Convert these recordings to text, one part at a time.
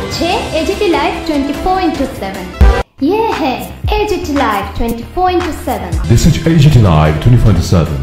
হচ্ছে AGT live 24/7। ये है AGT live 24/7। This is AGT Live 24/7।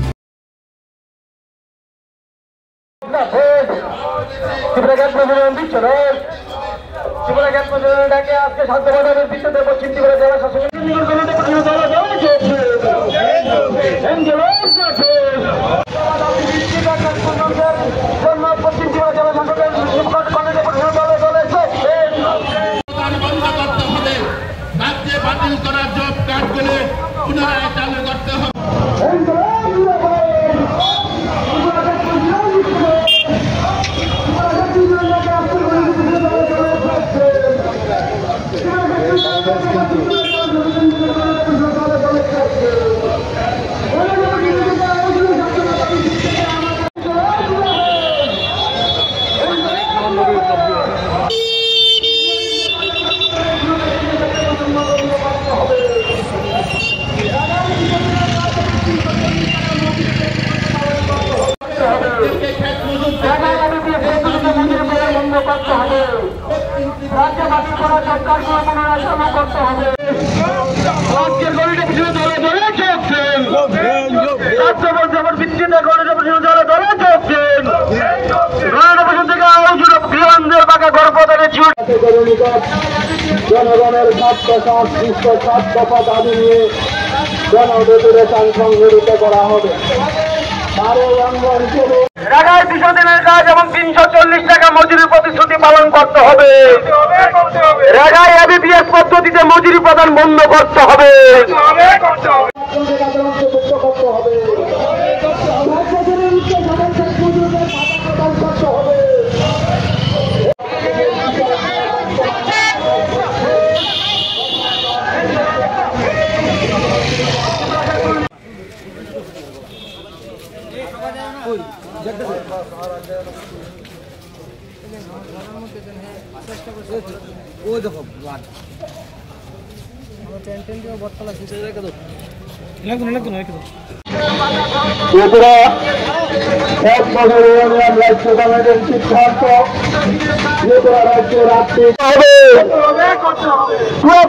জনগণের স্বার্থ দাবি নিয়ে জনপ্রতিরোধ সংগঠিত করা হবে। ঢাকায় 200 দিনের কাজ এবং 340 টাকা মজুরি প্রতিশ্রুতি পালন করতে হবে। ঢাকায় এবিপিএস পদ্ধতিতে মজুরি প্রদান বন্ধ করতে হবে।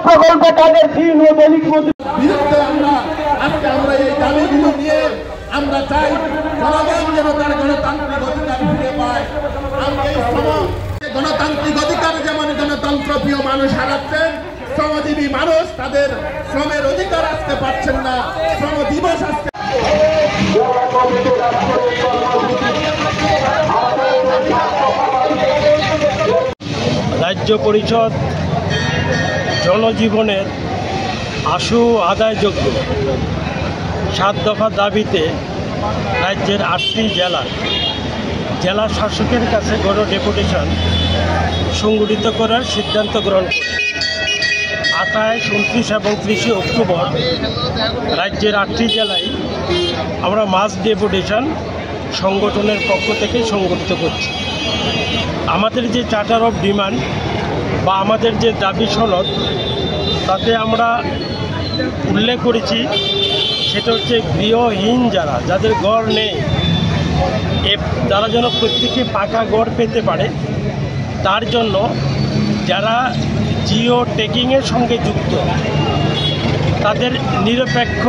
প্রকল্পে তাদের দিন ও দৈনিক আমরা চাই জনগণ যেন তার গণতান্ত্রিক অধিকার ফিরে পায়। গণতান্ত্রিক অধিকার যেমন গণতন্ত্রপ্রিয় মানুষ হারাচ্ছেন, শ্রমজীবী মানুষ তাদের শ্রমের অধিকার আসতে পারছেন না। শ্রম দিবস আসতে রাজ্য পরিষদ জনজীবনের আশু আদায়যোগ্য 7 দফা দাবিতে রাজ্যের 8টি জেলা শাসকের কাছে গণ ডেপুটেশন সংগঠিত করার সিদ্ধান্ত গ্রহণ করে 28, 29 এবং 30 অক্টোবর রাজ্যের 8টি জেলায় আমরা মাস ডেপুটেশন সংগঠনের পক্ষ থেকে সংগঠিত করছি। আমাদের যে চার্টার অফ ডিমান্ড বা আমাদের যে দাবি সনদ, তাতে আমরা উল্লেখ করেছি সেটা হচ্ছে গৃহহীন যাদের ঘর নেই, তারা যেন প্রত্যেকে পাকা ঘর পেতে পারে। তার জন্য যারা জিও ট্যাগিংয়ের সঙ্গে যুক্ত তাদের নিরপেক্ষ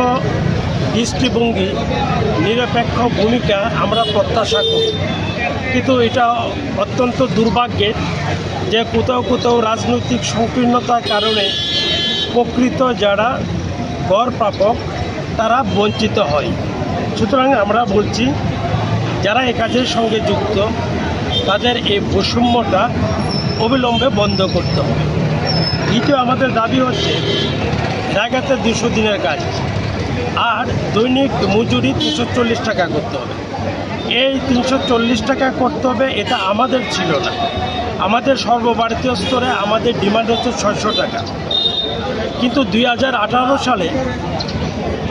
দৃষ্টিভঙ্গি, নিরপেক্ষ ভূমিকা আমরা প্রত্যাশা করি। কিন্তু এটা অত্যন্ত দুর্ভাগ্যের যে কোথাও রাজনৈতিক সংকীর্ণতার কারণে প্রকৃত যারা ঘর প্রাপক তারা বঞ্চিত হয়। সুতরাং আমরা বলছি যারা এ কাজের সঙ্গে যুক্ত তাদের এই বৈষম্যটা অবিলম্বে বন্ধ করতে হবে। দ্বিতীয় আমাদের দাবি হচ্ছে জায়গাতে 200 দিনের কাজ আর দৈনিক মজুরি 340 টাকা করতে হবে। এই 340 টাকা করতে হবে এটা আমাদের ছিল না। আমাদের সর্বভারতীয় স্তরে আমাদের ডিমান্ড হচ্ছে 600 টাকা। কিন্তু 2018 সালে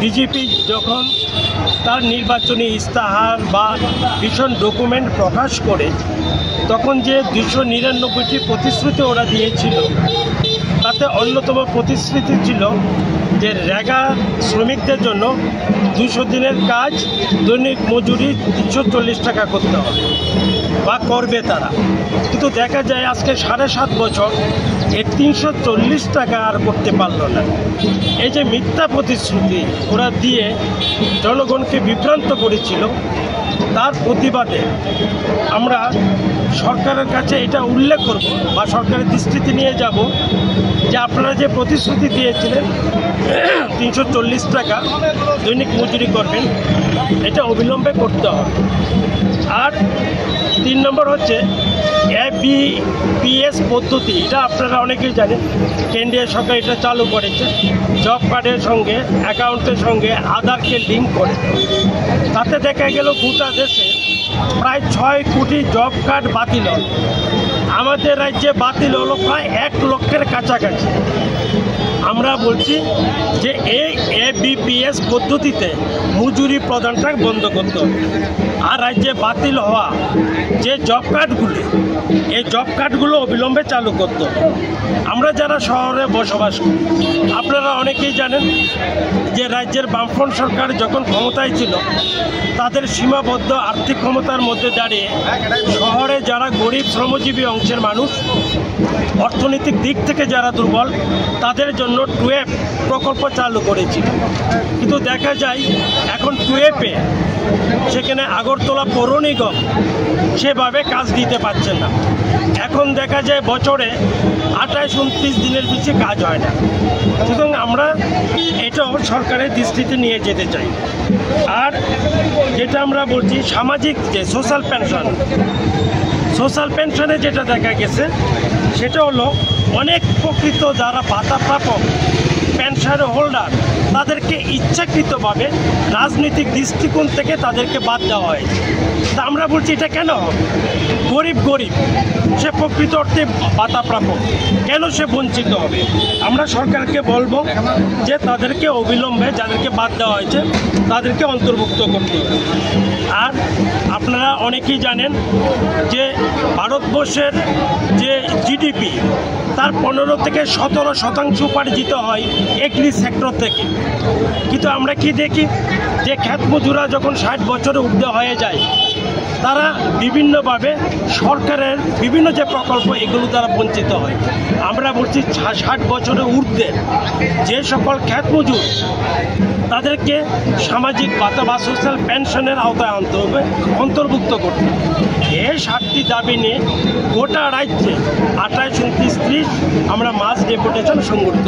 বিজেপি যখন তার নির্বাচনী ইস্তাহার বা ভীষণ ডকুমেন্ট প্রকাশ করে তখন যে 299টি প্রতিশ্রুতি ওরা দিয়েছিল, তাতে অন্যতম প্রতিশ্রুতি ছিল যে রেগা শ্রমিকদের জন্য 200 দিনের কাজ, দৈনিক মজুরি 340 টাকা করতে হবে। বা করবে তারা, কিন্তু দেখা যায় আজকে 7.5 বছর এই 340 টাকা আর করতে পারল না। এই যে মিথ্যা প্রতিশ্রুতি ওরা দিয়ে জনগণকে বিভ্রান্ত করেছিল, তার প্রতিবাদে আমরা সরকারের কাছে এটা উল্লেখ করব বা সরকারের দৃষ্টিতে নিয়ে যাব যে আপনারা যে প্রতিশ্রুতি দিয়েছিলেন 340 টাকা দৈনিক মজুরি করবেন, এটা অবিলম্বে করতে হবে। আর 3 নম্বর হচ্ছে ABPS পদ্ধতি, এটা আপনারা অনেকেই জানেন, কেন্দ্রীয় সরকার এটা চালু করেছে। জব কার্ডের সঙ্গে অ্যাকাউন্টের সঙ্গে আধারকে লিঙ্ক করে, তাতে দেখা গেল গোটা দেশে প্রায় 6 কোটি জব কার্ড বাতিল হল। আমাদের রাজ্যে বাতিল হলো প্রায় 1 লক্ষের কাছাকাছি। আমরা বলছি যে এই ABPS পদ্ধতিতে মজুরি প্রদানটা বন্ধ করতে হবে। আর রাজ্যে বাতিল হওয়া যে জব কার্ডগুলি, এই জব কার্ডগুলো অবিলম্বে চালু করতে হবে। আমরা যারা শহরে বসবাস করি, আপনারা অনেকেই জানেন যে রাজ্যের বামফ্রন্ট সরকার যখন ক্ষমতায় ছিল, তাদের সীমাবদ্ধ আর্থিক ক্ষমতার মধ্যে দাঁড়িয়ে শহরে যারা গরিব শ্রমজীবী অংশের মানুষ, অর্থনৈতিক দিক থেকে যারা দুর্বল, তাদের জন্য টুয়েপ প্রকল্প চালু করেছিল। কিন্তু দেখা যায় এখন টুয়েপে সেখানে আগরতলা পৌর নিগম সেভাবে কাজ দিতে পারছে না। এখন দেখা যায় বছরে 28-29 দিনের বেশি কাজ হয় না। সুতরাং আমরা এটাও সরকারের দৃষ্টিতে নিয়ে যেতে চাই। আর যেটা আমরা বলছি সামাজিক যে সোশ্যাল পেনশনে যেটা দেখা গেছে, সেটা হলো অনেক প্রকৃত যারা ভাতা প্রাপক পেনশন হোল্ডার, তাদেরকে ইচ্ছাকৃতভাবে রাজনৈতিক দৃষ্টিকোণ থেকে তাদেরকে বাদ দেওয়া হয়েছে। তা আমরা বলছি এটা কেন হবে? গরিব সে প্রকৃত অর্থে ভাতা প্রাপক, কেন সে বঞ্চিত হবে? আমরা সরকারকে বলবো যে তাদেরকে অবিলম্বে যাদেরকে বাদ দেওয়া হয়েছে তাদেরকে অন্তর্ভুক্ত করতে হবে। আর আপনারা অনেকেই জানেন যে ভারতবর্ষের যে জিডিপি, তার 15 থেকে 17% উপার্জিত হয় এগ্রি সেক্টর থেকে। কিন্তু আমরা কি দেখি যে খ্যাত মজুরা যখন 60 বছরে ঊর্ধ্বে হয়ে যায়, তারা বিভিন্নভাবে সরকারের বিভিন্ন যে প্রকল্প, এগুলো তারা বঞ্চিত হয়। আমরা বলছি 60 বছরের ঊর্ধ্বে যে সকল খ্যাত মজুর, তাদেরকে সামাজিক ভাতা বা সোশ্যাল পেনশনের আওতায় আনতে হবে, অন্তর্ভুক্ত করতে হবে। এই 7টি দাবি নিয়ে গোটা রাজ্যে 28, 29, 30 আমরা মাস ডেপুটেশন সংগঠিত